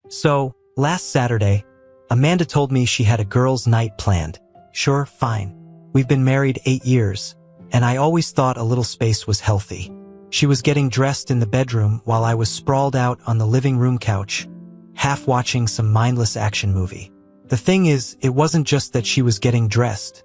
So, last Saturday, Amanda told me she had a girls' night planned. Sure, fine. We've been married 8 years, and I always thought a little space was healthy. She was getting dressed in the bedroom while I was sprawled out on the living room couch, half watching some mindless action movie. The thing is, it wasn't just that she was getting dressed.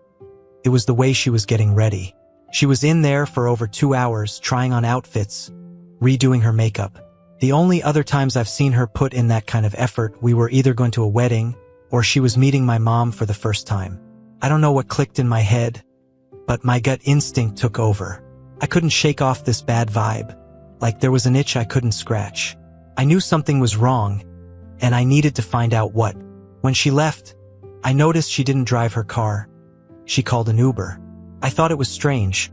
It was the way she was getting ready. She was in there for over 2 hours trying on outfits, redoing her makeup. The only other times I've seen her put in that kind of effort, we were either going to a wedding or she was meeting my mom for the first time. I don't know what clicked in my head, but my gut instinct took over. I couldn't shake off this bad vibe, like there was an itch I couldn't scratch. I knew something was wrong, and I needed to find out what. When she left, I noticed she didn't drive her car. She called an Uber. I thought it was strange,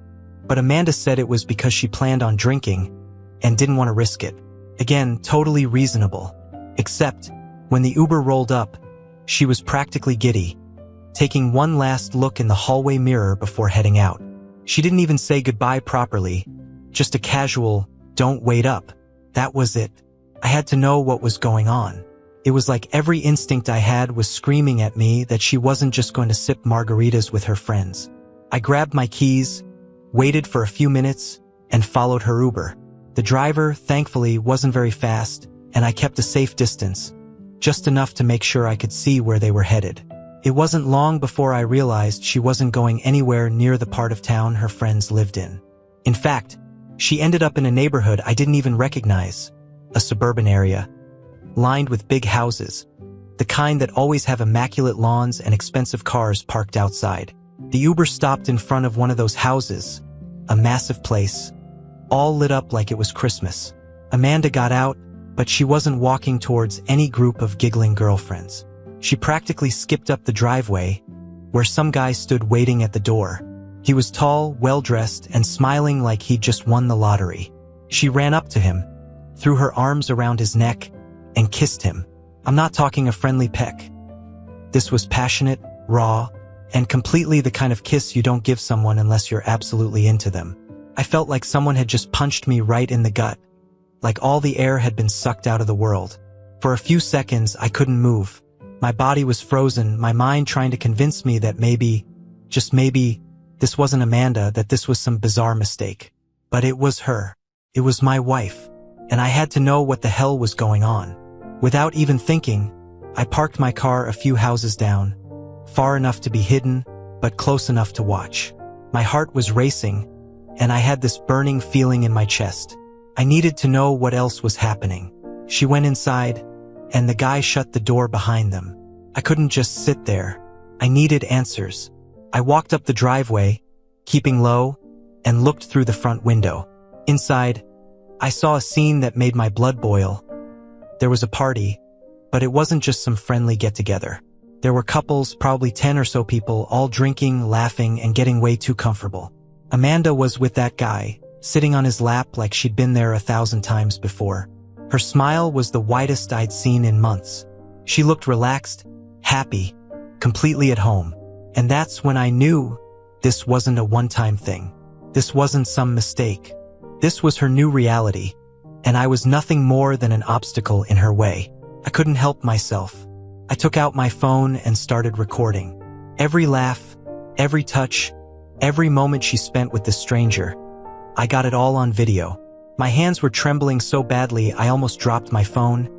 but Amanda said it was because she planned on drinking and didn't want to risk it. Again, totally reasonable. Except, when the Uber rolled up, she was practically giddy, taking one last look in the hallway mirror before heading out. She didn't even say goodbye properly, just a casual, "Don't wait up." That was it. I had to know what was going on. It was like every instinct I had was screaming at me that she wasn't just going to sip margaritas with her friends. I grabbed my keys, waited for a few minutes, and followed her Uber. The driver, thankfully, wasn't very fast, and I kept a safe distance, just enough to make sure I could see where they were headed. It wasn't long before I realized she wasn't going anywhere near the part of town her friends lived in. In fact, she ended up in a neighborhood I didn't even recognize, a suburban area, lined with big houses, the kind that always have immaculate lawns and expensive cars parked outside. The Uber stopped in front of one of those houses, a massive place, all lit up like it was Christmas. Amanda got out, but she wasn't walking towards any group of giggling girlfriends. She practically skipped up the driveway, where some guy stood waiting at the door. He was tall, well-dressed, and smiling like he'd just won the lottery. She ran up to him, threw her arms around his neck, and kissed him. I'm not talking a friendly peck. This was passionate, raw, and completely the kind of kiss you don't give someone unless you're absolutely into them. I felt like someone had just punched me right in the gut, like all the air had been sucked out of the world. For a few seconds, I couldn't move. My body was frozen, my mind trying to convince me that maybe, just maybe, this wasn't Amanda, that this was some bizarre mistake. But it was her. It was my wife. And I had to know what the hell was going on. Without even thinking, I parked my car a few houses down, far enough to be hidden, but close enough to watch. My heart was racing, and I had this burning feeling in my chest. I needed to know what else was happening. She went inside, and the guy shut the door behind them. I couldn't just sit there. I needed answers. I walked up the driveway, keeping low, and looked through the front window. Inside, I saw a scene that made my blood boil. There was a party, but it wasn't just some friendly get-together. There were couples, probably 10 or so people, all drinking, laughing, and getting way too comfortable. Amanda was with that guy, sitting on his lap like she'd been there 1,000 times before. Her smile was the widest I'd seen in months. She looked relaxed, happy, completely at home. And that's when I knew this wasn't a one-time thing. This wasn't some mistake. This was her new reality, and I was nothing more than an obstacle in her way. I couldn't help myself. I took out my phone and started recording. Every laugh, every touch, every moment she spent with this stranger. I got it all on video. My hands were trembling so badly I almost dropped my phone,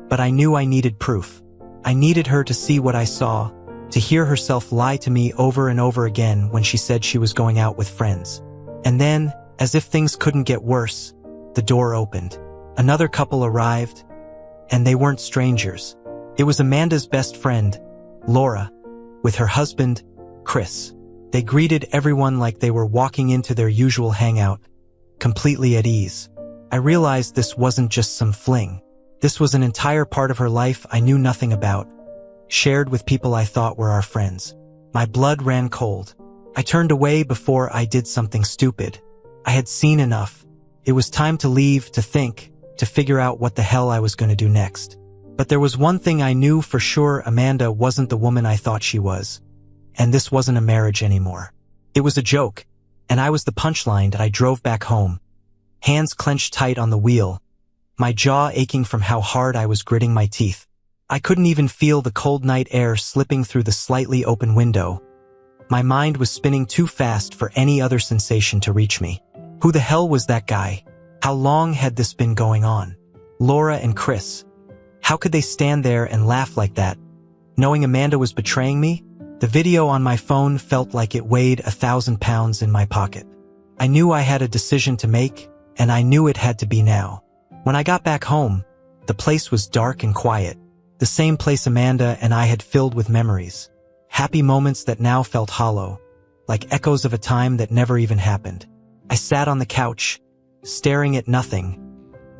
but I knew I needed proof. I needed her to see what I saw, to hear herself lie to me over and over again when she said she was going out with friends. And then, as if things couldn't get worse, the door opened. Another couple arrived, and they weren't strangers. It was Amanda's best friend, Laura, with her husband, Chris. They greeted everyone like they were walking into their usual hangout, completely at ease. I realized this wasn't just some fling. This was an entire part of her life I knew nothing about, shared with people I thought were our friends. My blood ran cold. I turned away before I did something stupid. I had seen enough. It was time to leave, to think, to figure out what the hell I was going to do next. But there was one thing I knew for sure: Amanda wasn't the woman I thought she was. And this wasn't a marriage anymore. It was a joke, and I was the punchline. That I drove back home, hands clenched tight on the wheel, my jaw aching from how hard I was gritting my teeth. I couldn't even feel the cold night air slipping through the slightly open window. My mind was spinning too fast for any other sensation to reach me. Who the hell was that guy? How long had this been going on? Laura and Chris. How could they stand there and laugh like that? Knowing Amanda was betraying me, the video on my phone felt like it weighed 1,000 pounds in my pocket. I knew I had a decision to make, and I knew it had to be now. When I got back home, the place was dark and quiet. The same place Amanda and I had filled with memories. Happy moments that now felt hollow, like echoes of a time that never even happened. I sat on the couch, staring at nothing,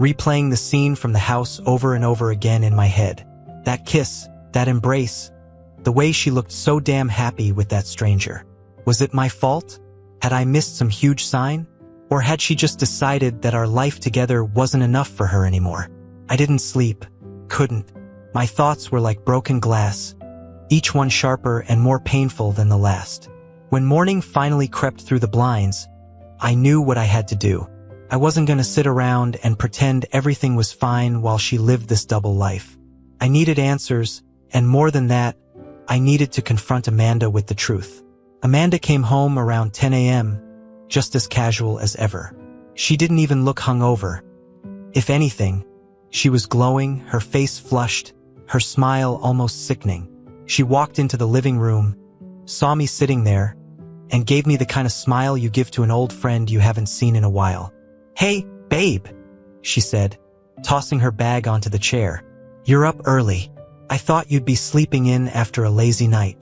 replaying the scene from the house over and over again in my head. That kiss, that embrace, the way she looked so damn happy with that stranger. Was it my fault? Had I missed some huge sign? Or had she just decided that our life together wasn't enough for her anymore? I didn't sleep, couldn't. My thoughts were like broken glass, each one sharper and more painful than the last. When morning finally crept through the blinds, I knew what I had to do. I wasn't going to sit around and pretend everything was fine while she lived this double life. I needed answers, and more than that, I needed to confront Amanda with the truth. Amanda came home around 10 a.m., just as casual as ever. She didn't even look hungover. If anything, she was glowing, her face flushed, her smile almost sickening. She walked into the living room, saw me sitting there, and gave me the kind of smile you give to an old friend you haven't seen in a while. "Hey, babe," she said, tossing her bag onto the chair. "You're up early. I thought you'd be sleeping in after a lazy night."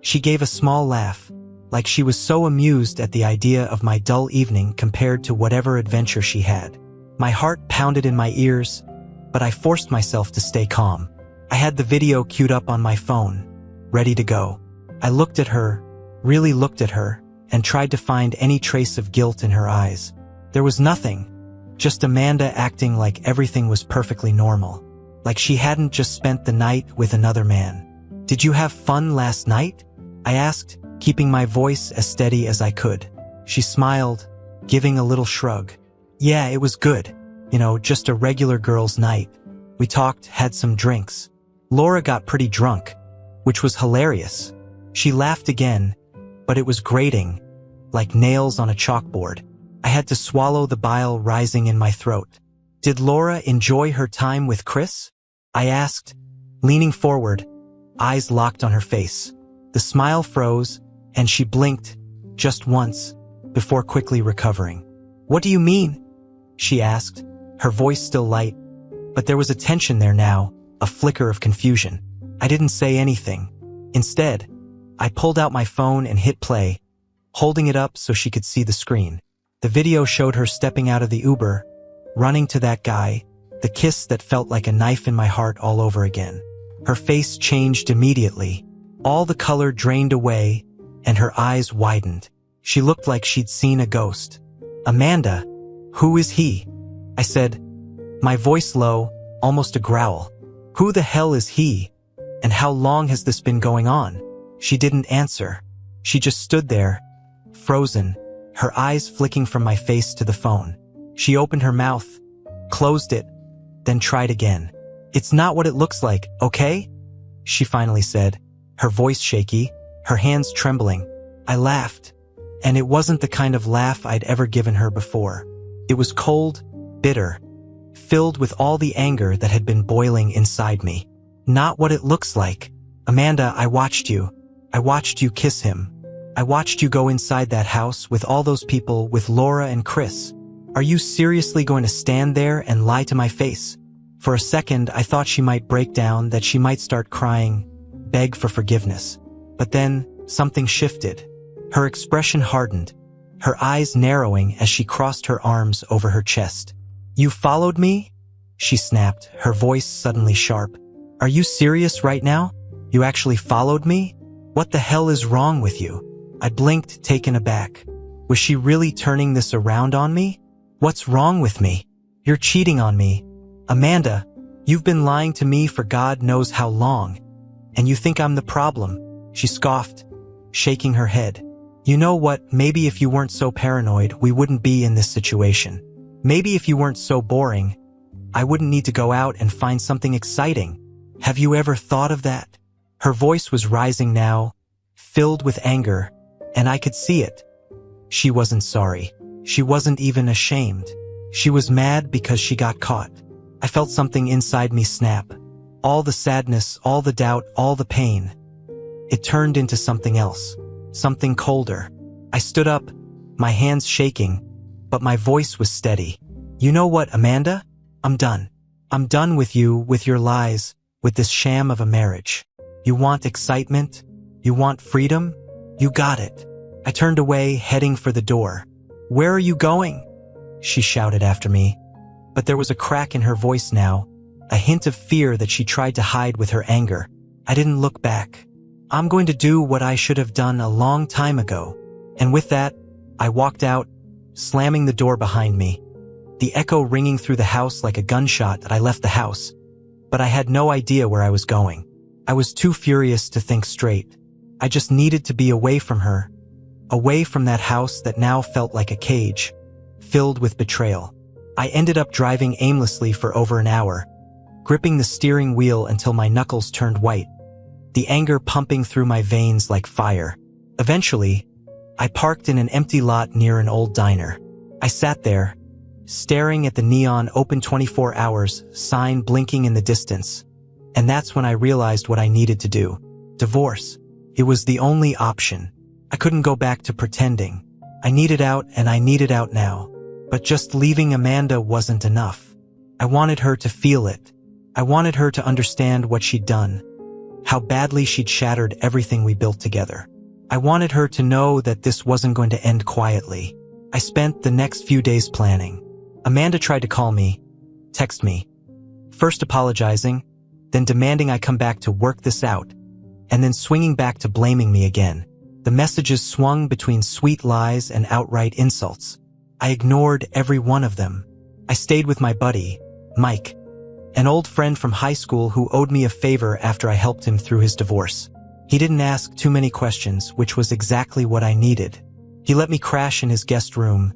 She gave a small laugh, like she was so amused at the idea of my dull evening compared to whatever adventure she had. My heart pounded in my ears, but I forced myself to stay calm. I had the video queued up on my phone, ready to go. I looked at her, really looked at her, and tried to find any trace of guilt in her eyes. There was nothing, just Amanda acting like everything was perfectly normal, like she hadn't just spent the night with another man. "Did you have fun last night?" I asked, keeping my voice as steady as I could. She smiled, giving a little shrug. "Yeah, it was good. Just a regular girls' night. We talked, had some drinks. Laura got pretty drunk, which was hilarious." She laughed again, but it was grating, like nails on a chalkboard. I had to swallow the bile rising in my throat. "Did Laura enjoy her time with Chris?" I asked, leaning forward, eyes locked on her face. The smile froze, and she blinked, just once, before quickly recovering. "What do you mean?" she asked, her voice still light, but there was a tension there now, a flicker of confusion. I didn't say anything. Instead, I pulled out my phone and hit play, holding it up so she could see the screen. The video showed her stepping out of the Uber, running to that guy, the kiss that felt like a knife in my heart all over again. Her face changed immediately. All the color drained away, and her eyes widened. She looked like she'd seen a ghost. "Amanda, who is he?" I said, my voice low, almost a growl. "Who the hell is he? And how long has this been going on?" She didn't answer. She just stood there, frozen, her eyes flicking from my face to the phone. She opened her mouth, closed it, then tried again. "It's not what it looks like, okay?" she finally said, her voice shaky, her hands trembling. I laughed, and it wasn't the kind of laugh I'd ever given her before. It was cold, bitter, filled with all the anger that had been boiling inside me. "Not what it looks like. Amanda, I watched you. I watched you kiss him. I watched you go inside that house with all those people, with Laura and Chris. Are you seriously going to stand there and lie to my face?" For a second, I thought she might break down, that she might start crying, beg for forgiveness. But then, something shifted. Her expression hardened, her eyes narrowing as she crossed her arms over her chest. "You followed me?" she snapped, her voice suddenly sharp. "Are you serious right now? You actually followed me? What the hell is wrong with you?" I blinked, taken aback. Was she really turning this around on me? "What's wrong with me? You're cheating on me. Amanda, you've been lying to me for God knows how long. And you think I'm the problem," she scoffed, shaking her head. "You know what, maybe if you weren't so paranoid, we wouldn't be in this situation. Maybe if you weren't so boring, I wouldn't need to go out and find something exciting. Have you ever thought of that? Her voice was rising now, filled with anger, and I could see it. She wasn't sorry. She wasn't even ashamed. She was mad because she got caught. I felt something inside me snap. All the sadness, all the doubt, all the pain. It turned into something else, something colder. I stood up, my hands shaking, but my voice was steady. You know what, Amanda? I'm done. I'm done with you, with your lies, with this sham of a marriage. You want excitement? You want freedom? You got it. I turned away, heading for the door. Where are you going? She shouted after me. But there was a crack in her voice now, a hint of fear that she tried to hide with her anger. I didn't look back. I'm going to do what I should have done a long time ago. And with that, I walked out, slamming the door behind me. The echo ringing through the house like a gunshot that I left the house. But I had no idea where I was going. I was too furious to think straight. I just needed to be away from her, away from that house that now felt like a cage, filled with betrayal. I ended up driving aimlessly for over an hour, gripping the steering wheel until my knuckles turned white, the anger pumping through my veins like fire. Eventually, I parked in an empty lot near an old diner. I sat there, staring at the neon "Open 24 hours" sign blinking in the distance. And that's when I realized what I needed to do. Divorce. It was the only option. I couldn't go back to pretending. I needed out, and I needed out now. But just leaving Amanda wasn't enough. I wanted her to feel it. I wanted her to understand what she'd done, how badly she'd shattered everything we built together. I wanted her to know that this wasn't going to end quietly. I spent the next few days planning. Amanda tried to call me, text me, first apologizing, then demanding I come back to work this out, and then swinging back to blaming me again. The messages swung between sweet lies and outright insults. I ignored every one of them. I stayed with my buddy, Mike, an old friend from high school who owed me a favor after I helped him through his divorce. He didn't ask too many questions, which was exactly what I needed. He let me crash in his guest room,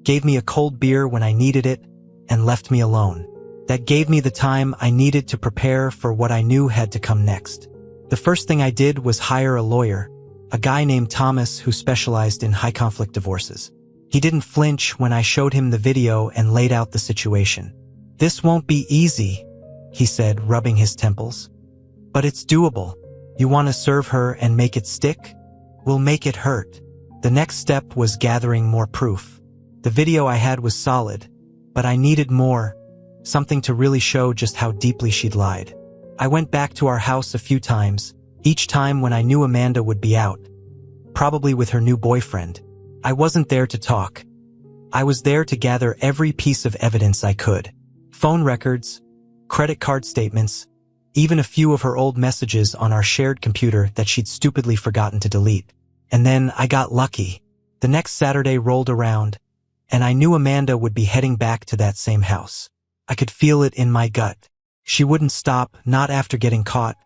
gave me a cold beer when I needed it, and left me alone. That gave me the time I needed to prepare for what I knew had to come next. The first thing I did was hire a lawyer, a guy named Thomas who specialized in high-conflict divorces. He didn't flinch when I showed him the video and laid out the situation. "This won't be easy," he said, rubbing his temples. "But it's doable. You want to serve her and make it stick? We'll make it hurt." The next step was gathering more proof. The video I had was solid, but I needed more, something to really show just how deeply she'd lied. I went back to our house a few times, each time when I knew Amanda would be out, probably with her new boyfriend. I wasn't there to talk. I was there to gather every piece of evidence I could. Phone records, credit card statements, even a few of her old messages on our shared computer that she'd stupidly forgotten to delete. And then I got lucky. The next Saturday rolled around, and I knew Amanda would be heading back to that same house. I could feel it in my gut. She wouldn't stop, not after getting caught,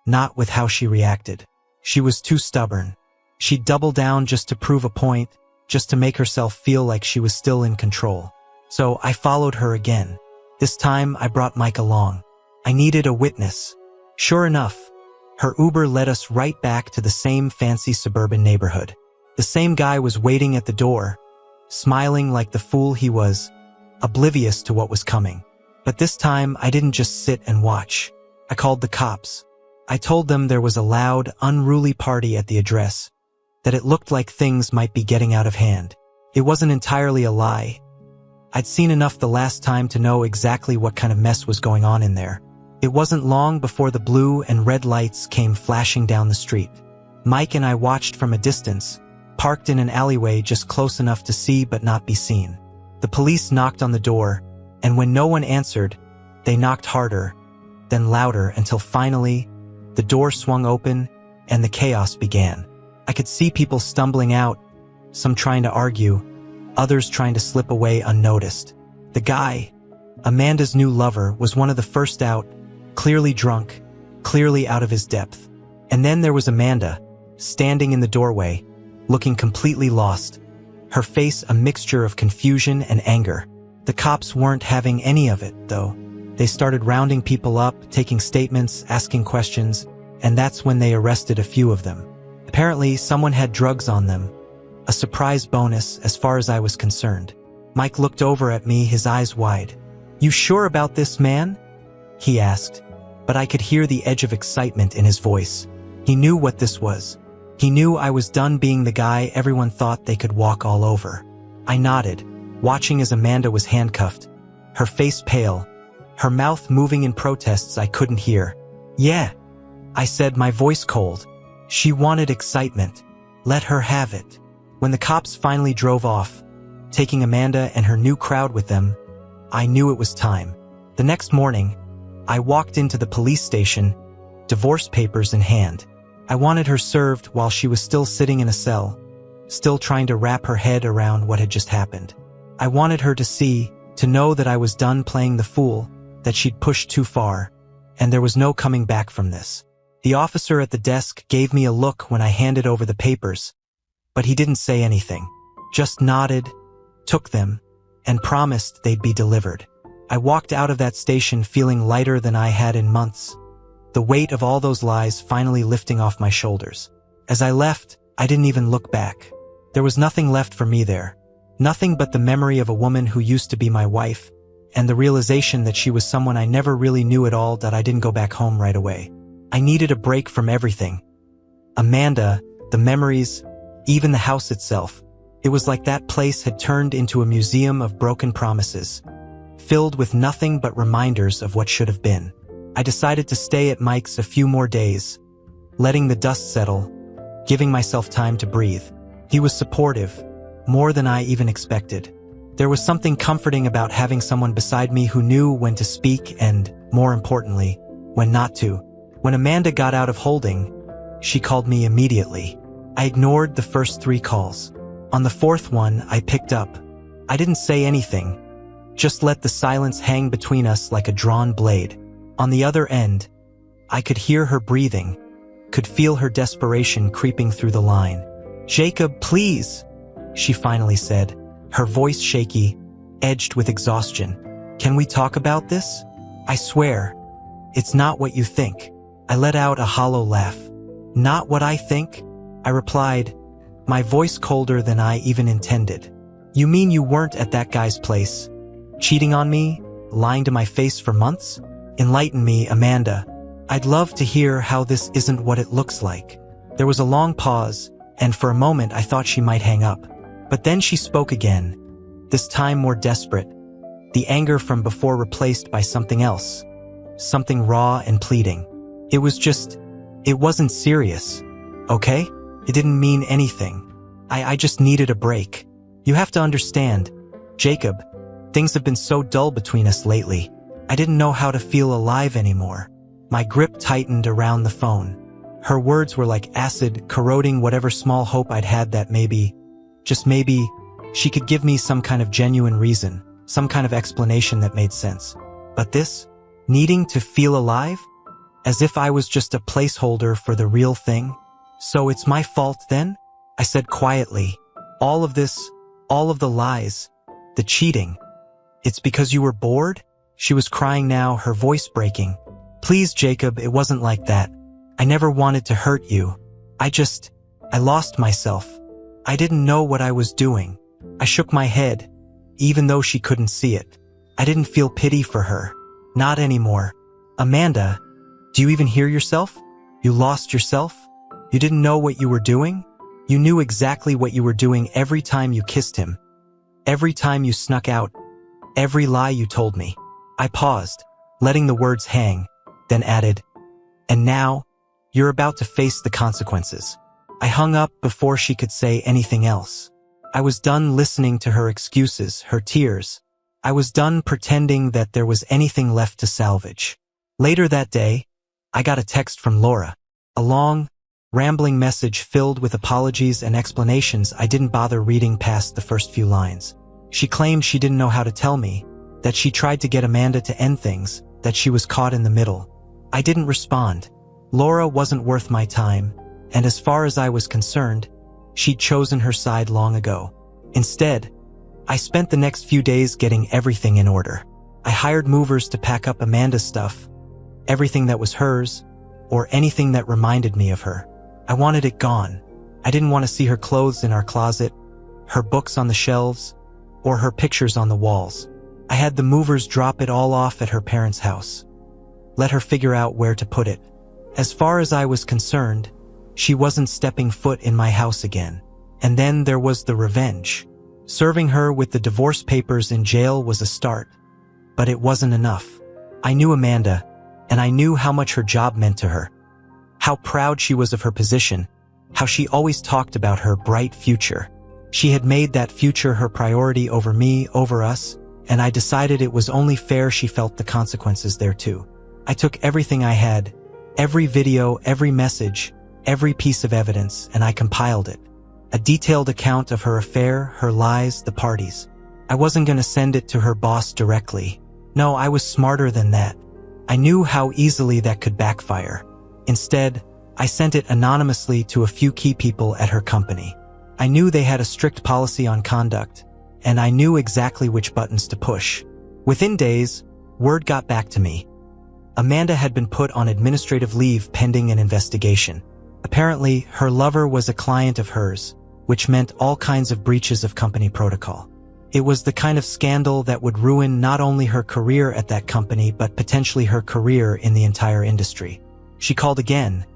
not with how she reacted. She was too stubborn. She'd double down just to prove a point, just to make herself feel like she was still in control. So I followed her again. This time I brought Mike along. I needed a witness. Sure enough, her Uber led us right back to the same fancy suburban neighborhood. The same guy was waiting at the door, smiling like the fool he was, oblivious to what was coming. But this time I didn't just sit and watch. I called the cops. I told them there was a loud, unruly party at the address, that it looked like things might be getting out of hand. It wasn't entirely a lie. I'd seen enough the last time to know exactly what kind of mess was going on in there. It wasn't long before the blue and red lights came flashing down the street. Mike and I watched from a distance, parked in an alleyway just close enough to see but not be seen. The police knocked on the door, and when no one answered, they knocked harder, then louder until finally, the door swung open and the chaos began. I could see people stumbling out, some trying to argue, others trying to slip away unnoticed. The guy, Amanda's new lover, was one of the first out, clearly drunk, clearly out of his depth. And then there was Amanda, standing in the doorway, looking completely lost, her face a mixture of confusion and anger. The cops weren't having any of it, though. They started rounding people up, taking statements, asking questions, and that's when they arrested a few of them. Apparently, someone had drugs on them. A surprise bonus, as far as I was concerned. Mike looked over at me, his eyes wide. "You sure about this, man?" he asked, but I could hear the edge of excitement in his voice. He knew what this was. He knew I was done being the guy everyone thought they could walk all over. I nodded, watching as Amanda was handcuffed, her face pale, her mouth moving in protests I couldn't hear. "Yeah," I said, my voice cold. She wanted excitement. Let her have it. When the cops finally drove off, taking Amanda and her new crowd with them, I knew it was time. The next morning, I walked into the police station, divorce papers in hand. I wanted her served while she was still sitting in a cell, still trying to wrap her head around what had just happened. I wanted her to see, to know that I was done playing the fool, that she'd pushed too far, and there was no coming back from this. The officer at the desk gave me a look when I handed over the papers, but he didn't say anything, just nodded, took them, and promised they'd be delivered. I walked out of that station feeling lighter than I had in months, the weight of all those lies finally lifting off my shoulders. As I left, I didn't even look back. There was nothing left for me there, nothing but the memory of a woman who used to be my wife, and the realization that she was someone I never really knew at all, that I didn't go back home right away. I needed a break from everything. Amanda, the memories, even the house itself. It was like that place had turned into a museum of broken promises, filled with nothing but reminders of what should have been. I decided to stay at Mike's a few more days, letting the dust settle, giving myself time to breathe. He was supportive, more than I even expected. There was something comforting about having someone beside me who knew when to speak and, more importantly, when not to. When Amanda got out of holding, she called me immediately. I ignored the first 3 calls. On the 4th one, I picked up. I didn't say anything, just let the silence hang between us like a drawn blade. On the other end, I could hear her breathing, could feel her desperation creeping through the line. "Jacob, please," she finally said, her voice shaky, edged with exhaustion. "Can we talk about this? I swear, it's not what you think." I let out a hollow laugh. "Not what I think?" I replied, my voice colder than I even intended. "You mean you weren't at that guy's place, cheating on me, lying to my face for months? Enlighten me, Amanda. I'd love to hear how this isn't what it looks like." There was a long pause, and for a moment I thought she might hang up. But then she spoke again, this time more desperate, the anger from before replaced by something else, something raw and pleading. It wasn't serious, okay? It didn't mean anything. I just needed a break. You have to understand, Jacob, things have been so dull between us lately. I didn't know how to feel alive anymore. My grip tightened around the phone. Her words were like acid, corroding whatever small hope I'd had that maybe, just maybe, she could give me some kind of genuine reason, some kind of explanation that made sense. But this, needing to feel alive? As if I was just a placeholder for the real thing? "So it's my fault then?" I said quietly. "All of this, all of the lies, the cheating. It's because you were bored?" She was crying now, her voice breaking. "Please, Jacob, it wasn't like that. I never wanted to hurt you. I lost myself. I didn't know what I was doing." I shook my head, even though she couldn't see it. I didn't feel pity for her. Not anymore. "Amanda, do you even hear yourself? You lost yourself? You didn't know what you were doing? You knew exactly what you were doing every time you kissed him. Every time you snuck out. Every lie you told me." I paused, letting the words hang, then added, "And now, you're about to face the consequences." I hung up before she could say anything else. I was done listening to her excuses, her tears. I was done pretending that there was anything left to salvage. Later that day, I got a text from Laura, a long, rambling message filled with apologies and explanations I didn't bother reading past the first few lines. She claimed she didn't know how to tell me, that she tried to get Amanda to end things, that she was caught in the middle. I didn't respond. Laura wasn't worth my time, and as far as I was concerned, she'd chosen her side long ago. Instead, I spent the next few days getting everything in order. I hired movers to pack up Amanda's stuff, everything that was hers, or anything that reminded me of her. I wanted it gone. I didn't want to see her clothes in our closet, her books on the shelves, or her pictures on the walls. I had the movers drop it all off at her parents' house. Let her figure out where to put it. As far as I was concerned, she wasn't stepping foot in my house again. And then there was the revenge. Serving her with the divorce papers in jail was a start, but it wasn't enough. I knew Amanda, and I knew how much her job meant to her. How proud she was of her position, how she always talked about her bright future. She had made that future her priority over me, over us, and I decided it was only fair she felt the consequences there too. I took everything I had, every video, every message, every piece of evidence, and I compiled it. A detailed account of her affair, her lies, the parties. I wasn't going to send it to her boss directly. No, I was smarter than that. I knew how easily that could backfire. Instead, I sent it anonymously to a few key people at her company. I knew they had a strict policy on conduct, and I knew exactly which buttons to push. Within days, word got back to me. Amanda had been put on administrative leave pending an investigation. Apparently, her lover was a client of hers, which meant all kinds of breaches of company protocol. It was the kind of scandal that would ruin not only her career at that company, but potentially her career in the entire industry. She called again,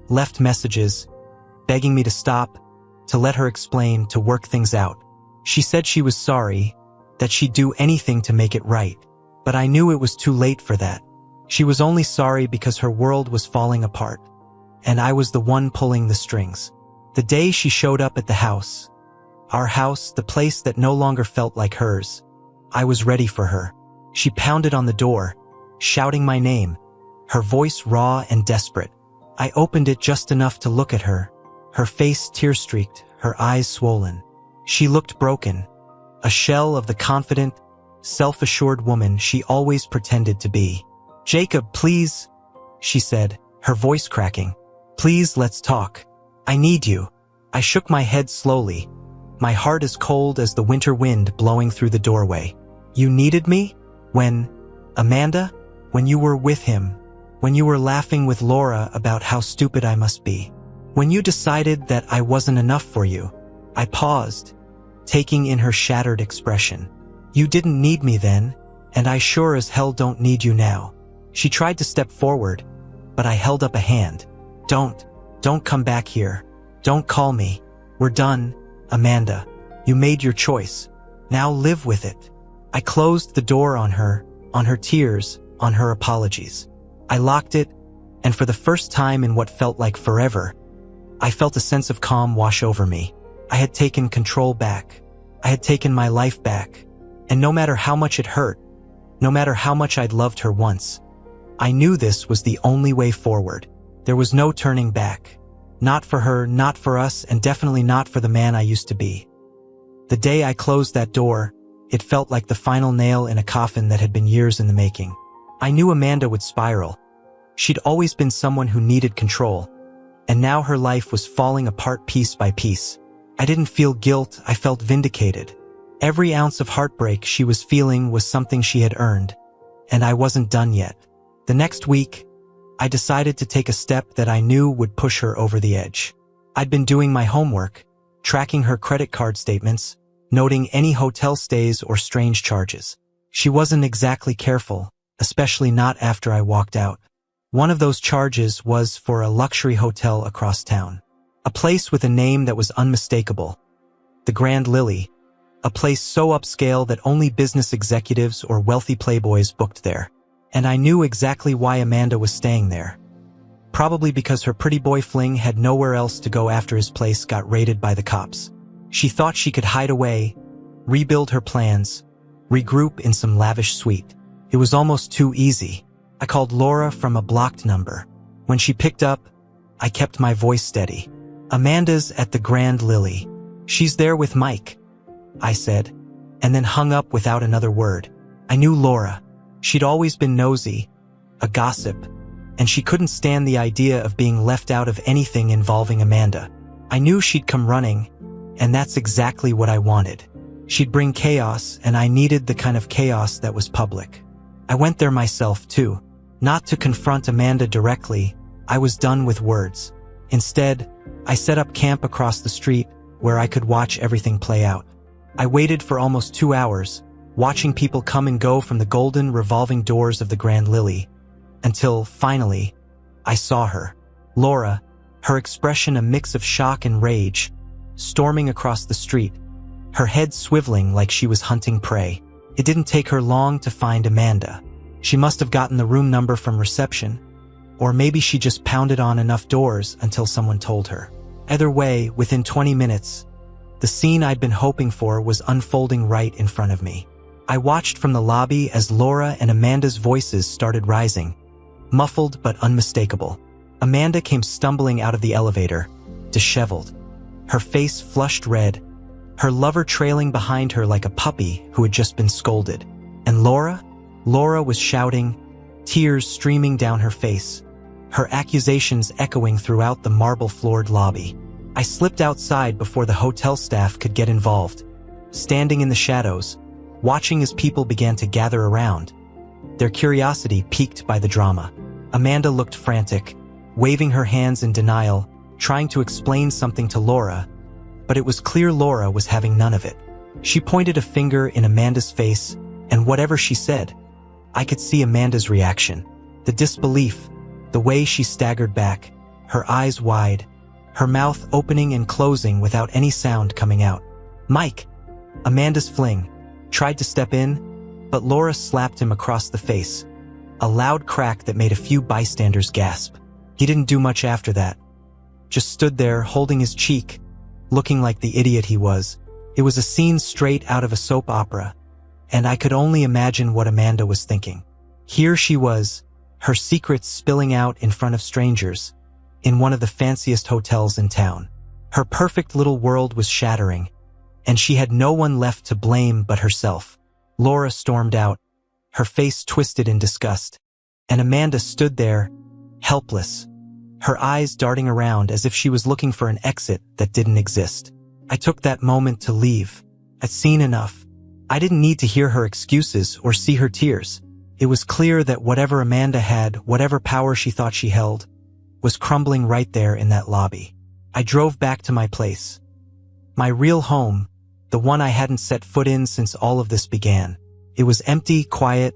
left messages, begging me to stop, to let her explain, to work things out. She said she was sorry, that she'd do anything to make it right, but I knew it was too late for that. She was only sorry because her world was falling apart, and I was the one pulling the strings. The day she showed up at the house, our house, the place that no longer felt like hers, I was ready for her. She pounded on the door, shouting my name, her voice raw and desperate. I opened it just enough to look at her, her face tear-streaked, her eyes swollen. She looked broken, a shell of the confident, self-assured woman she always pretended to be. "Jacob, please," she said, her voice cracking. "Please, let's talk. I need you." I shook my head slowly, my heart as cold as the winter wind blowing through the doorway. "You needed me? When, Amanda? When you were with him? When you were laughing with Laura about how stupid I must be? When you decided that I wasn't enough for you?" I paused, taking in her shattered expression. "You didn't need me then, and I sure as hell don't need you now." She tried to step forward, but I held up a hand. Don't come back here. Don't call me. We're done, Amanda. You made your choice. Now live with it." I closed the door on her tears, on her apologies. I locked it, and for the first time in what felt like forever, I felt a sense of calm wash over me. I had taken control back. I had taken my life back. And no matter how much it hurt, no matter how much I'd loved her once, I knew this was the only way forward. There was no turning back. Not for her, not for us, and definitely not for the man I used to be. The day I closed that door, it felt like the final nail in a coffin that had been years in the making. I knew Amanda would spiral. She'd always been someone who needed control, and now her life was falling apart piece by piece. I didn't feel guilt, I felt vindicated. Every ounce of heartbreak she was feeling was something she had earned, and I wasn't done yet. The next week, I decided to take a step that I knew would push her over the edge. I'd been doing my homework, tracking her credit card statements, noting any hotel stays or strange charges. She wasn't exactly careful, especially not after I walked out. One of those charges was for a luxury hotel across town. A place with a name that was unmistakable. The Grand Lily. A place so upscale that only business executives or wealthy playboys booked there. And I knew exactly why Amanda was staying there. Probably because her pretty boy fling had nowhere else to go after his place got raided by the cops. She thought she could hide away, rebuild her plans, regroup in some lavish suite. It was almost too easy. I called Laura from a blocked number. When she picked up, I kept my voice steady. "Amanda's at the Grand Lily. She's there with Mike," I said, and then hung up without another word. I knew Laura. She'd always been nosy, a gossip, and she couldn't stand the idea of being left out of anything involving Amanda. I knew she'd come running, and that's exactly what I wanted. She'd bring chaos, and I needed the kind of chaos that was public. I went there myself, too. Not to confront Amanda directly, I was done with words. Instead, I set up camp across the street where I could watch everything play out. I waited for almost 2 hours, watching people come and go from the golden revolving doors of the Grand Lily, until, finally, I saw her. Laura, her expression a mix of shock and rage, storming across the street, her head swiveling like she was hunting prey. It didn't take her long to find Amanda. She must have gotten the room number from reception, or maybe she just pounded on enough doors until someone told her. Either way, within 20 minutes, the scene I'd been hoping for was unfolding right in front of me. I watched from the lobby as Laura and Amanda's voices started rising, muffled but unmistakable. Amanda came stumbling out of the elevator, disheveled, her face flushed red, her lover trailing behind her like a puppy who had just been scolded. And Laura? Laura was shouting, tears streaming down her face, her accusations echoing throughout the marble-floored lobby. I slipped outside before the hotel staff could get involved, standing in the shadows, watching as people began to gather around, their curiosity piqued by the drama. Amanda looked frantic, waving her hands in denial, trying to explain something to Laura, but it was clear Laura was having none of it. She pointed a finger in Amanda's face, and whatever she said, I could see Amanda's reaction. The disbelief, the way she staggered back, her eyes wide, her mouth opening and closing without any sound coming out. "Mike!" Amanda's fling, tried to step in, but Laura slapped him across the face, a loud crack that made a few bystanders gasp. He didn't do much after that. Just stood there holding his cheek, looking like the idiot he was. It was a scene straight out of a soap opera, and I could only imagine what Amanda was thinking. Here she was, her secrets spilling out in front of strangers, in one of the fanciest hotels in town. Her perfect little world was shattering, and she had no one left to blame but herself. Laura stormed out, her face twisted in disgust, and Amanda stood there, helpless, her eyes darting around as if she was looking for an exit that didn't exist. I took that moment to leave. I'd seen enough. I didn't need to hear her excuses or see her tears. It was clear that whatever Amanda had, whatever power she thought she held, was crumbling right there in that lobby. I drove back to my place. My real home, the one I hadn't set foot in since all of this began. It was empty, quiet,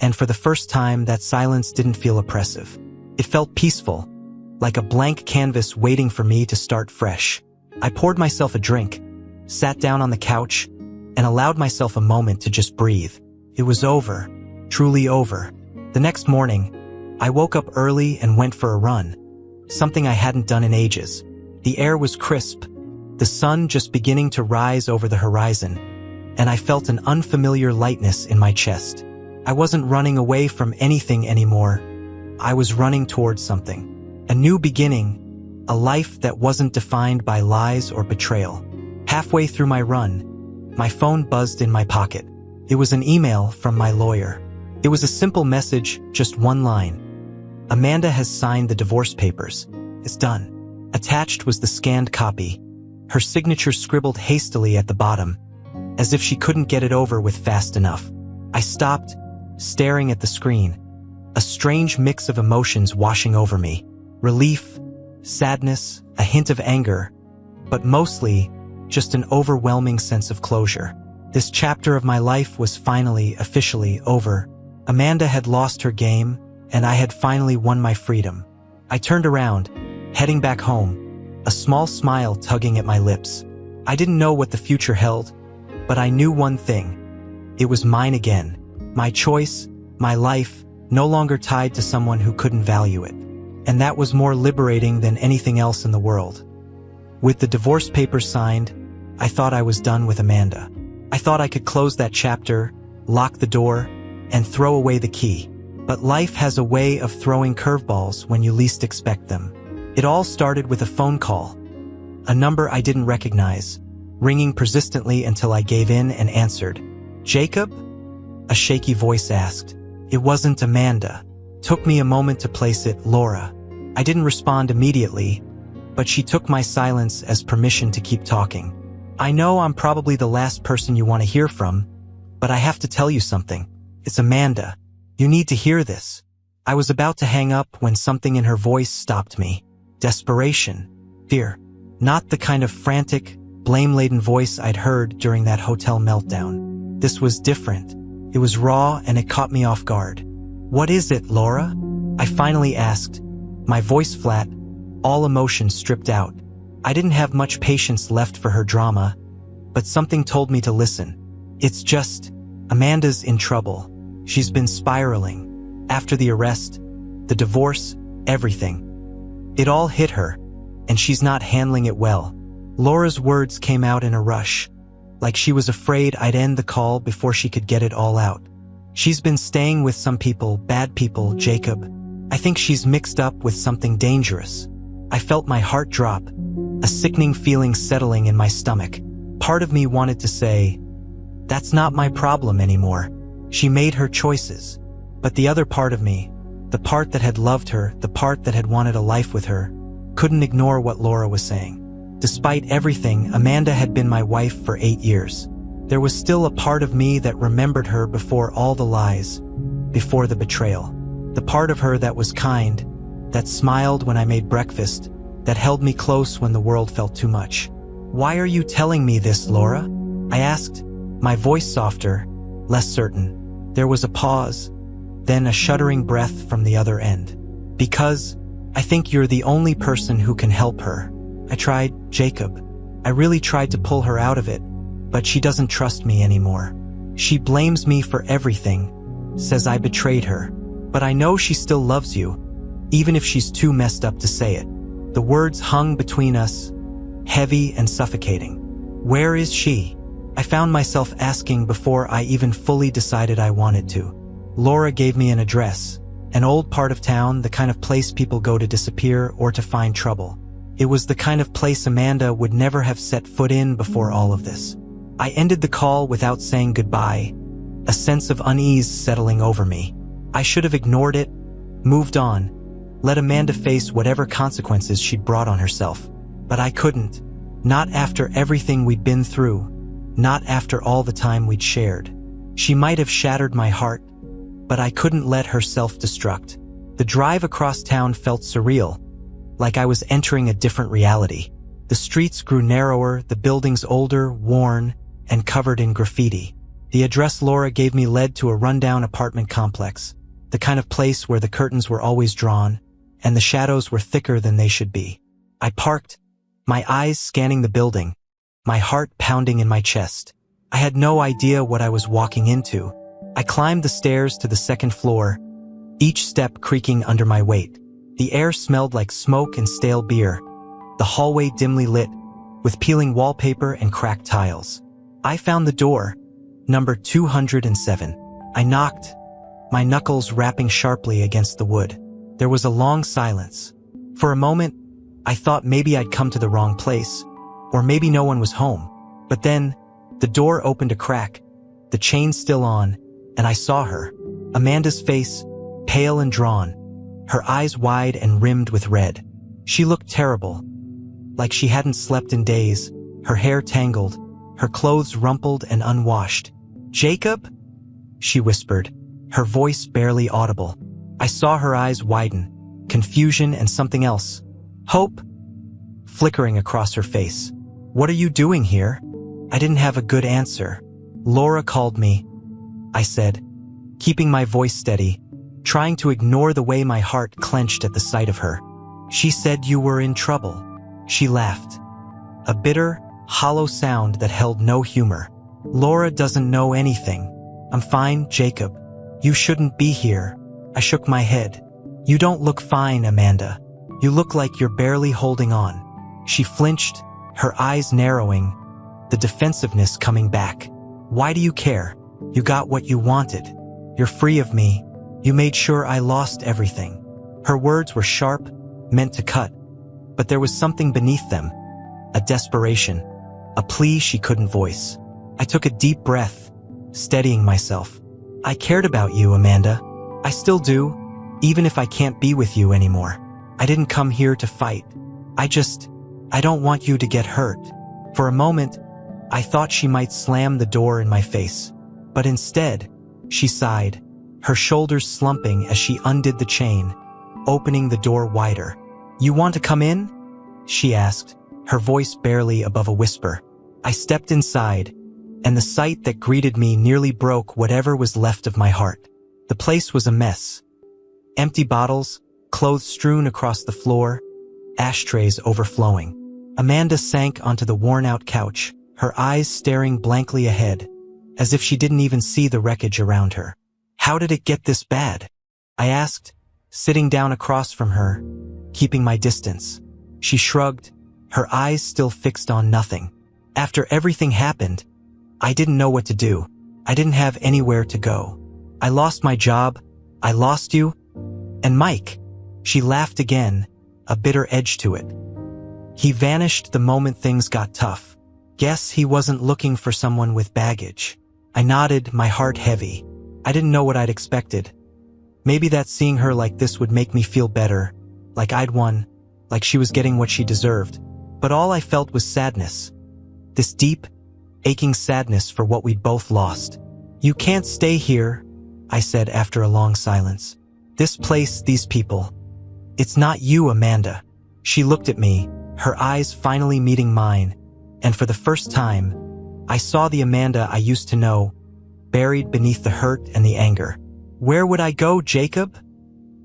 and for the first time that silence didn't feel oppressive. It felt peaceful, like a blank canvas waiting for me to start fresh. I poured myself a drink, sat down on the couch, and allowed myself a moment to just breathe. It was over, truly over. The next morning, I woke up early and went for a run, something I hadn't done in ages. The air was crisp, the sun just beginning to rise over the horizon, and I felt an unfamiliar lightness in my chest. I wasn't running away from anything anymore. I was running towards something. A new beginning, a life that wasn't defined by lies or betrayal. Halfway through my run, my phone buzzed in my pocket. It was an email from my lawyer. It was a simple message, just one line. "Amanda has signed the divorce papers. It's done." Attached was the scanned copy, her signature scribbled hastily at the bottom, as if she couldn't get it over with fast enough. I stopped, staring at the screen, a strange mix of emotions washing over me. Relief, sadness, a hint of anger, but mostly just an overwhelming sense of closure. This chapter of my life was finally, officially over. Amanda had lost her game, and I had finally won my freedom. I turned around, heading back home, a small smile tugging at my lips. I didn't know what the future held, but I knew one thing. It was mine again. My choice, my life, no longer tied to someone who couldn't value it. And that was more liberating than anything else in the world. With the divorce papers signed, I thought I was done with Amanda. I thought I could close that chapter, lock the door, and throw away the key. But life has a way of throwing curveballs when you least expect them. It all started with a phone call, a number I didn't recognize, ringing persistently until I gave in and answered. "Jacob?" a shaky voice asked. It wasn't Amanda. Took me a moment to place it, Laura. I didn't respond immediately, but she took my silence as permission to keep talking. "I know I'm probably the last person you want to hear from, but I have to tell you something. It's Amanda. You need to hear this." I was about to hang up when something in her voice stopped me. Desperation. Fear. Not the kind of frantic, blame-laden voice I'd heard during that hotel meltdown. This was different. It was raw and it caught me off guard. "What is it, Laura?" I finally asked, my voice flat, all emotion stripped out. I didn't have much patience left for her drama, but something told me to listen. "It's just, Amanda's in trouble. She's been spiraling. After the arrest, the divorce, everything. It all hit her, and she's not handling it well." Laura's words came out in a rush, like she was afraid I'd end the call before she could get it all out. "She's been staying with some people, bad people, Jacob. I think she's mixed up with something dangerous." I felt my heart drop, a sickening feeling settling in my stomach. Part of me wanted to say, "That's not my problem anymore. She made her choices." But the other part of me, the part that had loved her, the part that had wanted a life with her, couldn't ignore what Laura was saying. Despite everything, Amanda had been my wife for 8 years. There was still a part of me that remembered her before all the lies, before the betrayal. The part of her that was kind, that smiled when I made breakfast, that held me close when the world felt too much. "Why are you telling me this, Laura?" I asked, my voice softer, less certain. There was a pause, then a shuddering breath from the other end. "Because I think you're the only person who can help her. I tried, Jacob. I really tried to pull her out of it, but she doesn't trust me anymore. She blames me for everything, says I betrayed her. But I know she still loves you, even if she's too messed up to say it." The words hung between us, heavy and suffocating. "Where is she?" I found myself asking before I even fully decided I wanted to. Laura gave me an address, an old part of town, the kind of place people go to disappear or to find trouble. It was the kind of place Amanda would never have set foot in before all of this. I ended the call without saying goodbye, a sense of unease settling over me. I should have ignored it, moved on, let Amanda face whatever consequences she'd brought on herself. But I couldn't. Not after everything we'd been through, not after all the time we'd shared. She might have shattered my heart, but I couldn't let her self-destruct. The drive across town felt surreal, like I was entering a different reality. The streets grew narrower, the buildings older, worn, and covered in graffiti. The address Laura gave me led to a rundown apartment complex, the kind of place where the curtains were always drawn, and the shadows were thicker than they should be. I parked, my eyes scanning the building, my heart pounding in my chest. I had no idea what I was walking into. I climbed the stairs to the second floor, each step creaking under my weight. The air smelled like smoke and stale beer, the hallway dimly lit, with peeling wallpaper and cracked tiles. I found the door, number 207. I knocked, my knuckles rapping sharply against the wood. There was a long silence. For a moment, I thought maybe I'd come to the wrong place, or maybe no one was home. But then, the door opened a crack, the chain still on, and I saw her. Amanda's face, pale and drawn, her eyes wide and rimmed with red. She looked terrible, like she hadn't slept in days, her hair tangled, her clothes rumpled and unwashed. "Jacob?" she whispered, her voice barely audible. I saw her eyes widen, confusion and something else. Hope? Flickering across her face. "What are you doing here?" I didn't have a good answer. "Laura called me," I said, keeping my voice steady, trying to ignore the way my heart clenched at the sight of her. "She said you were in trouble." She laughed, a bitter, hollow sound that held no humor. "Laura doesn't know anything. I'm fine, Jacob. You shouldn't be here." I shook my head. "You don't look fine, Amanda. You look like you're barely holding on." She flinched, her eyes narrowing, the defensiveness coming back. "Why do you care? You got what you wanted. You're free of me. You made sure I lost everything." Her words were sharp, meant to cut, but there was something beneath them, a desperation, a plea she couldn't voice. I took a deep breath, steadying myself. "I cared about you, Amanda. I still do, even if I can't be with you anymore. I didn't come here to fight. I don't want you to get hurt." For a moment, I thought she might slam the door in my face, but instead, she sighed, her shoulders slumping as she undid the chain, opening the door wider. "You want to come in?" she asked, her voice barely above a whisper. I stepped inside, and the sight that greeted me nearly broke whatever was left of my heart. The place was a mess. Empty bottles, clothes strewn across the floor, ashtrays overflowing. Amanda sank onto the worn-out couch, her eyes staring blankly ahead, as if she didn't even see the wreckage around her. "How did it get this bad?" I asked, sitting down across from her, keeping my distance. She shrugged, her eyes still fixed on nothing. "After everything happened, I didn't know what to do. I didn't have anywhere to go. I lost my job, I lost you, and Mike." She laughed again, a bitter edge to it. "He vanished the moment things got tough. Guess he wasn't looking for someone with baggage." I nodded, my heart heavy. I didn't know what I'd expected. Maybe that seeing her like this would make me feel better, like I'd won, like she was getting what she deserved. But all I felt was sadness. This deep, aching sadness for what we'd both lost. "You can't stay here," I said after a long silence. "This place, these people. It's not you, Amanda." She looked at me, her eyes finally meeting mine, and for the first time, I saw the Amanda I used to know, buried beneath the hurt and the anger. "Where would I go, Jacob?"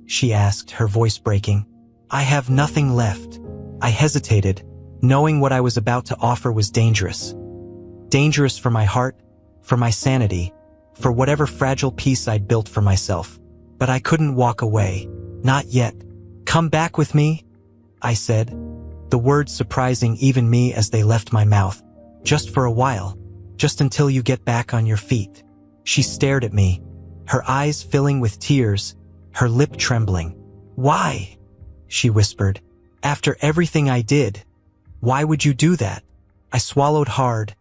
she asked, her voice breaking. "I have nothing left." I hesitated, knowing what I was about to offer was dangerous. Dangerous for my heart, for my sanity, for whatever fragile piece I'd built for myself. But I couldn't walk away. Not yet. "Come back with me," I said, the words surprising even me as they left my mouth. "Just for a while. Just until you get back on your feet." She stared at me, her eyes filling with tears, her lip trembling. "Why?" she whispered. "After everything I did, why would you do that?" I swallowed hard,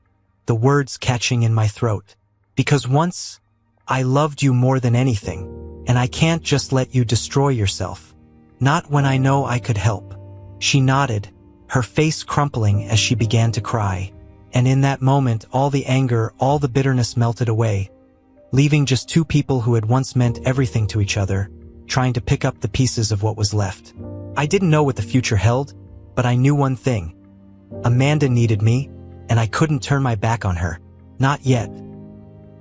the words catching in my throat. "Because once, I loved you more than anything, and I can't just let you destroy yourself. Not when I know I could help." She nodded, her face crumpling as she began to cry. And in that moment, all the anger, all the bitterness melted away, leaving just two people who had once meant everything to each other, trying to pick up the pieces of what was left. I didn't know what the future held, but I knew one thing. Amanda needed me, and I couldn't turn my back on her. Not yet.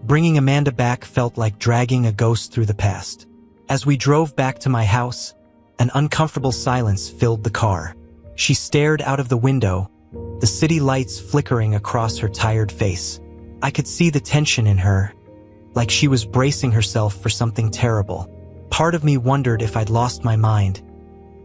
Bringing Amanda back felt like dragging a ghost through the past. As we drove back to my house, an uncomfortable silence filled the car. She stared out of the window, the city lights flickering across her tired face. I could see the tension in her, like she was bracing herself for something terrible. Part of me wondered if I'd lost my mind,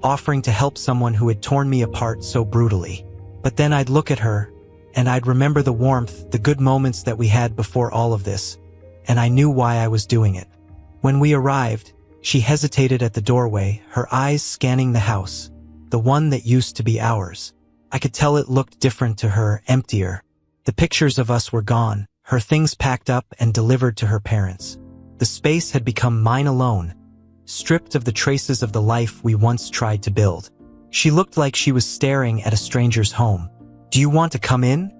offering to help someone who had torn me apart so brutally. But then I'd look at her, and I'd remember the warmth, the good moments that we had before all of this, and I knew why I was doing it. When we arrived, she hesitated at the doorway, her eyes scanning the house, the one that used to be ours. I could tell it looked different to her, emptier. The pictures of us were gone, her things packed up and delivered to her parents. The space had become mine alone, stripped of the traces of the life we once tried to build. She looked like she was staring at a stranger's home. "Do you want to come in?"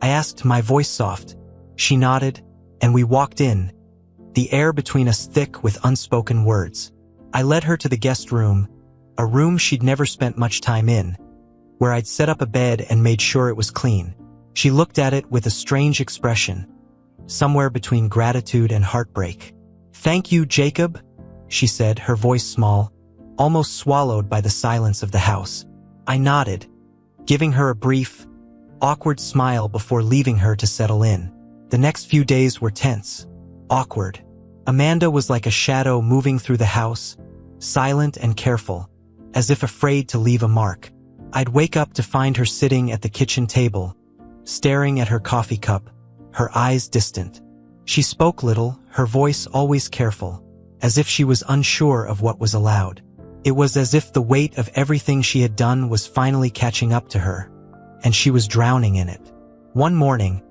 I asked, my voice soft. She nodded, and we walked in, the air between us thick with unspoken words. I led her to the guest room, a room she'd never spent much time in, where I'd set up a bed and made sure it was clean. She looked at it with a strange expression, somewhere between gratitude and heartbreak. "Thank you, Jacob," she said, her voice small, almost swallowed by the silence of the house. I nodded, giving her a brief, awkward smile before leaving her to settle in. The next few days were tense, awkward. Amanda was like a shadow moving through the house, silent and careful, as if afraid to leave a mark. I'd wake up to find her sitting at the kitchen table, staring at her coffee cup, her eyes distant. She spoke little, her voice always careful, as if she was unsure of what was allowed. It was as if the weight of everything she had done was finally catching up to her, and she was drowning in it. One morning,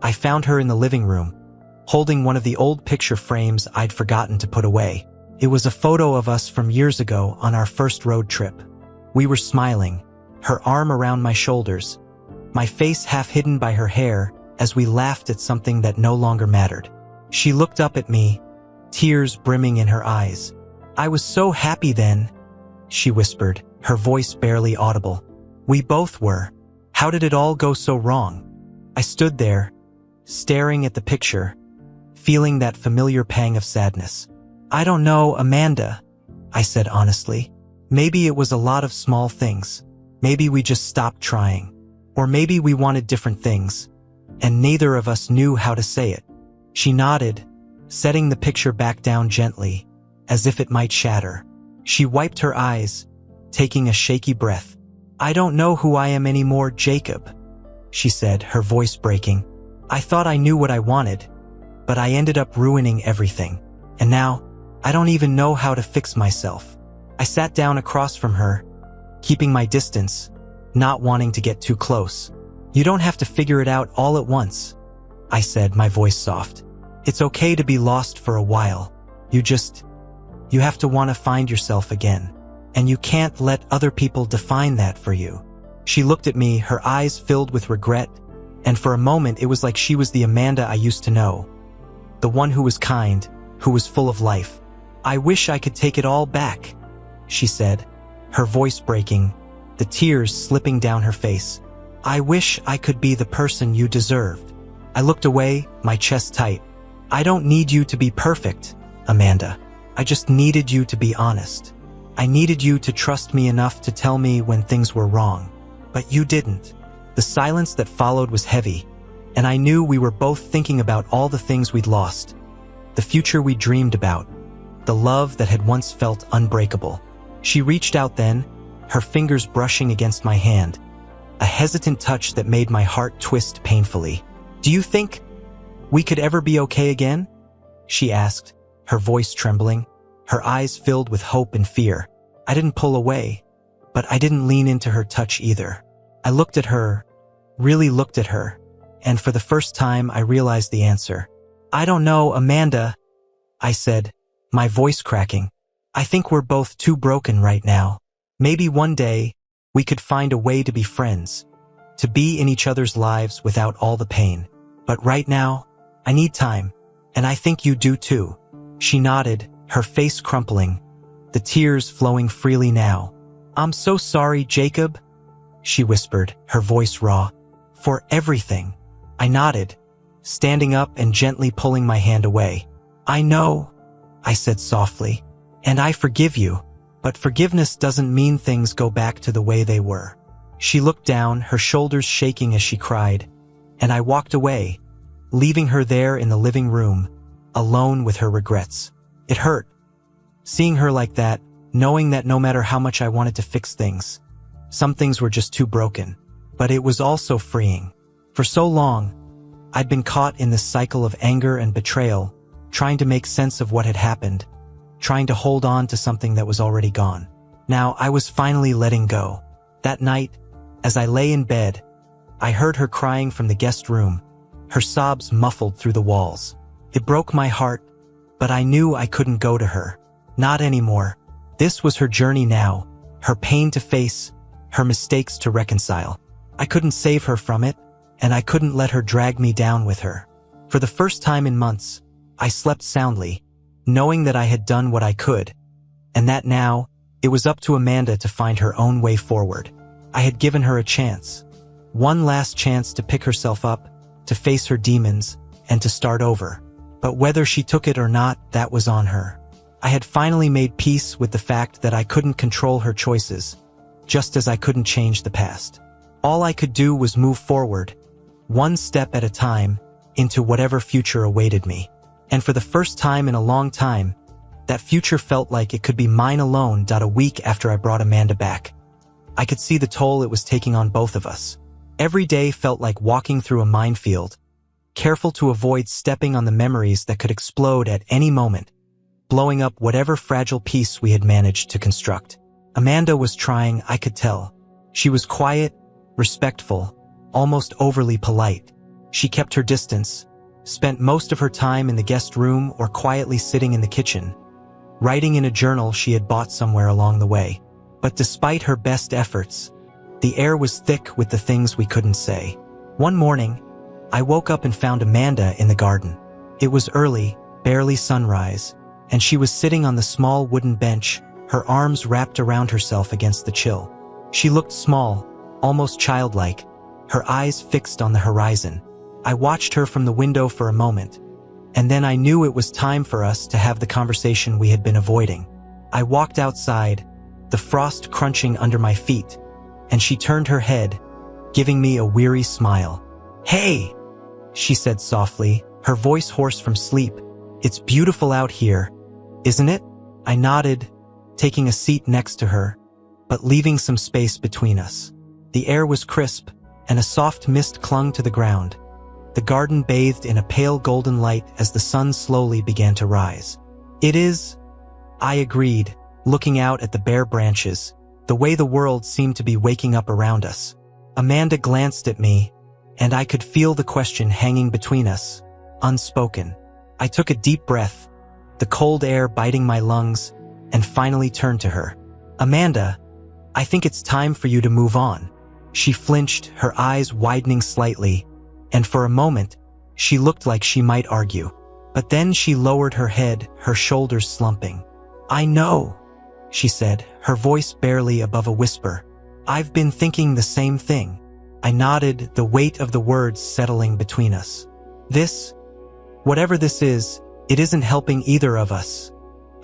I found her in the living room, holding one of the old picture frames I'd forgotten to put away. It was a photo of us from years ago on our first road trip. We were smiling, her arm around my shoulders, my face half hidden by her hair as we laughed at something that no longer mattered. She looked up at me, tears brimming in her eyes. "I was so happy then," she whispered, her voice barely audible. "We both were. How did it all go so wrong?" I stood there, staring at the picture, feeling that familiar pang of sadness. "I don't know, Amanda," I said honestly. "Maybe it was a lot of small things. Maybe we just stopped trying. Or maybe we wanted different things, and neither of us knew how to say it." She nodded, setting the picture back down gently, as if it might shatter. She wiped her eyes, taking a shaky breath. "I don't know who I am anymore, Jacob," she said, her voice breaking. "I thought I knew what I wanted, but I ended up ruining everything. And now, I don't even know how to fix myself." I sat down across from her, keeping my distance, not wanting to get too close. "You don't have to figure it out all at once," I said, my voice soft. "It's okay to be lost for a while. You have to want to find yourself again. And you can't let other people define that for you." She looked at me, her eyes filled with regret, and for a moment it was like she was the Amanda I used to know. The one who was kind, who was full of life. "I wish I could take it all back," she said, her voice breaking, the tears slipping down her face. "I wish I could be the person you deserved." I looked away, my chest tight. "I don't need you to be perfect, Amanda. I just needed you to be honest. I needed you to trust me enough to tell me when things were wrong. But you didn't." The silence that followed was heavy, and I knew we were both thinking about all the things we'd lost, the future we dreamed about, the love that had once felt unbreakable. She reached out then, her fingers brushing against my hand, a hesitant touch that made my heart twist painfully. "Do you think we could ever be okay again?" she asked, her voice trembling, her eyes filled with hope and fear. I didn't pull away, but I didn't lean into her touch either. I looked at her, really looked at her, and for the first time I realized the answer. "I don't know, Amanda," I said, my voice cracking. "I think we're both too broken right now. Maybe one day we could find a way to be friends, to be in each other's lives without all the pain. But right now, I need time, and I think you do too." She nodded, her face crumpling, the tears flowing freely now. "I'm so sorry, Jacob," she whispered, her voice raw. "For everything." I nodded, standing up and gently pulling my hand away. "I know," I said softly, "and I forgive you, but forgiveness doesn't mean things go back to the way they were." She looked down, her shoulders shaking as she cried, and I walked away, leaving her there in the living room, alone with her regrets. It hurt, seeing her like that, knowing that no matter how much I wanted to fix things, some things were just too broken. But it was also freeing. For so long, I'd been caught in this cycle of anger and betrayal, trying to make sense of what had happened, trying to hold on to something that was already gone. Now I was finally letting go. That night, as I lay in bed, I heard her crying from the guest room, her sobs muffled through the walls. It broke my heart, but I knew I couldn't go to her. Not anymore. This was her journey now, her pain to face, her mistakes to reconcile. I couldn't save her from it, and I couldn't let her drag me down with her. For the first time in months, I slept soundly, knowing that I had done what I could, and that now, it was up to Amanda to find her own way forward. I had given her a chance. One last chance to pick herself up, to face her demons, and to start over. But whether she took it or not, that was on her. I had finally made peace with the fact that I couldn't control her choices, just as I couldn't change the past. All I could do was move forward, one step at a time, into whatever future awaited me. And for the first time in a long time, that future felt like it could be mine alone. A week after I brought Amanda back, I could see the toll it was taking on both of us. Every day felt like walking through a minefield, careful to avoid stepping on the memories that could explode at any moment, blowing up whatever fragile piece we had managed to construct. Amanda was trying, I could tell. She was quiet, respectful, almost overly polite. She kept her distance, spent most of her time in the guest room or quietly sitting in the kitchen, writing in a journal she had bought somewhere along the way. But despite her best efforts, the air was thick with the things we couldn't say. One morning, I woke up and found Amanda in the garden. It was early, barely sunrise, and she was sitting on the small wooden bench, her arms wrapped around herself against the chill. She looked small, almost childlike, her eyes fixed on the horizon. I watched her from the window for a moment, and then I knew it was time for us to have the conversation we had been avoiding. I walked outside, the frost crunching under my feet, and she turned her head, giving me a weary smile. "Hey," she said softly, her voice hoarse from sleep. "It's beautiful out here, isn't it?" I nodded, taking a seat next to her, but leaving some space between us. The air was crisp, and a soft mist clung to the ground. The garden bathed in a pale golden light as the sun slowly began to rise. "It is," I agreed, looking out at the bare branches, the way the world seemed to be waking up around us. Amanda glanced at me, and I could feel the question hanging between us, unspoken. I took a deep breath, the cold air biting my lungs, and finally turned to her. "Amanda, I think it's time for you to move on." She flinched, her eyes widening slightly, and for a moment, she looked like she might argue. But then she lowered her head, her shoulders slumping. "I know," she said, her voice barely above a whisper. "I've been thinking the same thing." I nodded, the weight of the words settling between us. Whatever this is, it isn't helping either of us,"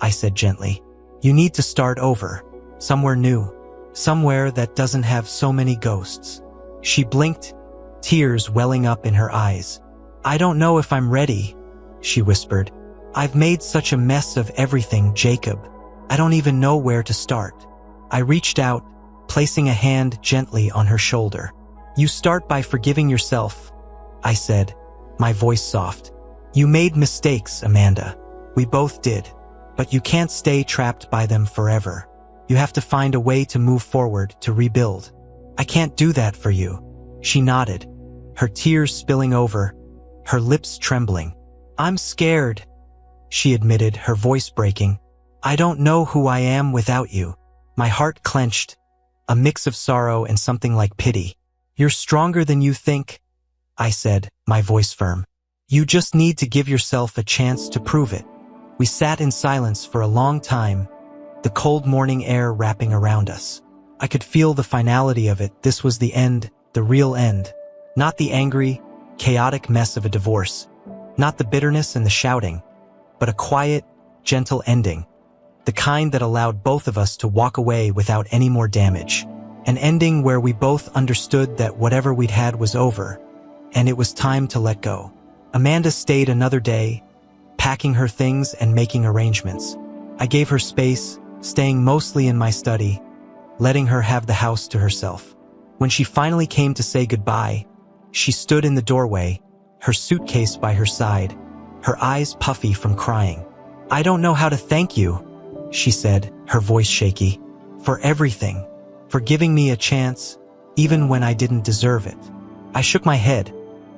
I said gently. "You need to start over, somewhere new, somewhere that doesn't have so many ghosts." She blinked, tears welling up in her eyes. "I don't know if I'm ready," she whispered. "I've made such a mess of everything, Jacob. I don't even know where to start." I reached out, placing a hand gently on her shoulder. "You start by forgiving yourself," I said, my voice soft. "You made mistakes, Amanda. We both did. But you can't stay trapped by them forever. You have to find a way to move forward, to rebuild." "I can't do that for you." She nodded, her tears spilling over, her lips trembling. "I'm scared," she admitted, her voice breaking. "I don't know who I am without you." My heart clenched, a mix of sorrow and something like pity. "You're stronger than you think," I said, my voice firm. "You just need to give yourself a chance to prove it." We sat in silence for a long time, the cold morning air wrapping around us. I could feel the finality of it. This was the end, the real end. Not the angry, chaotic mess of a divorce, not the bitterness and the shouting, but a quiet, gentle ending. The kind that allowed both of us to walk away without any more damage. An ending where we both understood that whatever we'd had was over, and it was time to let go. Amanda stayed another day, packing her things and making arrangements. I gave her space, staying mostly in my study, letting her have the house to herself. When she finally came to say goodbye, she stood in the doorway, her suitcase by her side, her eyes puffy from crying. "I don't know how to thank you," she said, her voice shaky, "for everything, for giving me a chance, even when I didn't deserve it." I shook my head,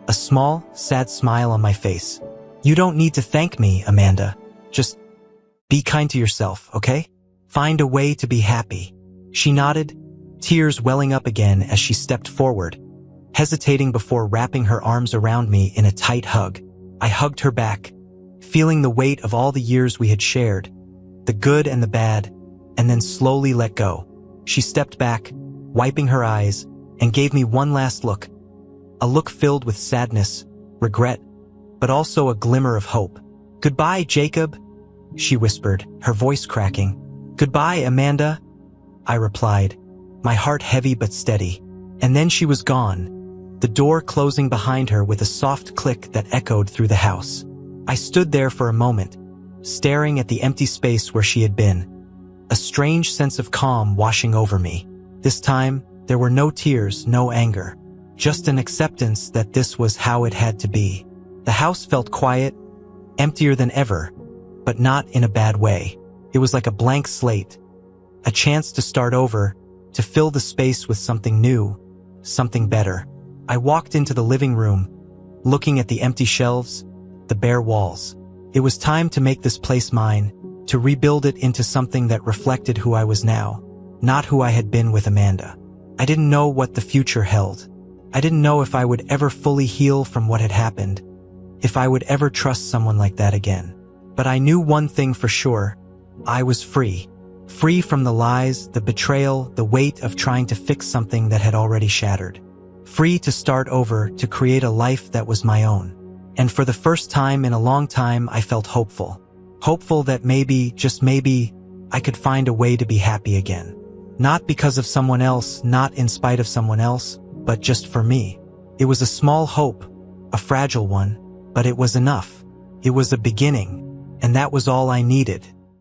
a small, sad smile on my face. "You don't need to thank me, Amanda. Just be kind to yourself, okay? Find a way to be happy." She nodded, tears welling up again as she stepped forward, hesitating before wrapping her arms around me in a tight hug. I hugged her back, feeling the weight of all the years we had shared, the good and the bad, and then slowly let go. She stepped back, wiping her eyes, and gave me one last look. A look filled with sadness, regret, but also a glimmer of hope. "Goodbye, Jacob," she whispered, her voice cracking. "Goodbye, Amanda," I replied, my heart heavy but steady. And then she was gone, the door closing behind her with a soft click that echoed through the house. I stood there for a moment, staring at the empty space where she had been, a strange sense of calm washing over me. This time, there were no tears, no anger, just an acceptance that this was how it had to be. The house felt quiet, emptier than ever, but not in a bad way. It was like a blank slate, a chance to start over, to fill the space with something new, something better. I walked into the living room, looking at the empty shelves, the bare walls. It was time to make this place mine, to rebuild it into something that reflected who I was now, not who I had been with Amanda. I didn't know what the future held. I didn't know if I would ever fully heal from what had happened, if I would ever trust someone like that again. But I knew one thing for sure. I was free. Free from the lies, the betrayal, the weight of trying to fix something that had already shattered. Free to start over, to create a life that was my own. And for the first time in a long time, I felt hopeful. Hopeful that maybe, just maybe, I could find a way to be happy again. Not because of someone else, not in spite of someone else, but just for me. It was a small hope, a fragile one, but it was enough. It was a beginning, and that was all I needed.